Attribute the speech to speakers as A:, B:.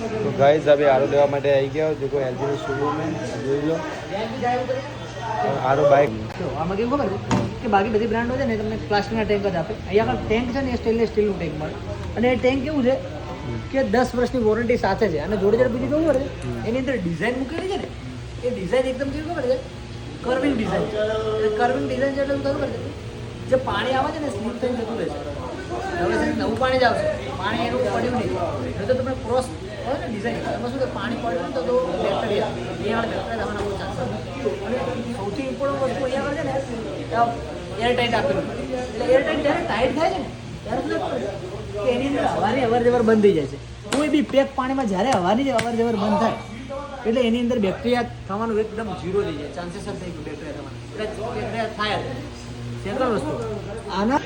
A: तो गाइस अभी आरो लेवा માટે આવી ગયા જો કોઈ એલજી નો શોરૂમ હે જોઈ લો આરો બાઇક
B: આમાં કેવું ખબર છે કે બાકી બધી બ્રાન્ડો છે ને તમને પ્લાસ્ટિકના ટેન્ક જ આપે. અહીંયા આગળ ટેન્ક છે ને એ સ્ટેનલેસ સ્ટીલનું ટેન્ક મળે અને એ ટેન્ક કેવું છે કે 10 વર્ષની વોરંટી સાથે છે અને જોડે જોડે બીજું કેવું ખબર છે એની અંદર ડિઝાઇન મૂકેલી છે ને એ ડિઝાઇન એકદમ કેવી ખબર છે કર્વિંગ ડિઝાઇન. કર્વિંગ ડિઝાઇન છે એટલે શું ખબર છે જે પાણી આવે છે ને સ્લીપ થઈને જતું રહે છે. હવે નવું પાણી જ આવશે પાણી એનું પડ્યું નહીં એ તો તમે ક્રોસ હોય ને ડિઝાઇન એમાં શું કે પાણી પડ્યું ને તો બેક્ટેરિયા બેક્ટેરિયા થવાના બહુ ચાન્સ અને સૌથી ઇમ્પોર્ટન્ટ વસ્તુ અહીંયા આગળ છે ને એરટાઈટ આપેલું એટલે એરટાઈટ જ્યારે ટાઈટ થાય છે ને ત્યારે શું ખબર કે એની અંદર હવાની અવર જવર બંધ થઈ જાય છે. કોઈ બી પેક પાણીમાં જ્યારે હવાની અવર જવર બંધ થાય એટલે એની અંદર બેક્ટેરિયા થવાનું એકદમ ઝીરો થઈ જાય ચાન્સીસ જ થઈ ગયું બેક્ટેરિયા થવાનું એટલે બેક્ટેરિયા થાય જ સેકન્ડ વસ્તુ આના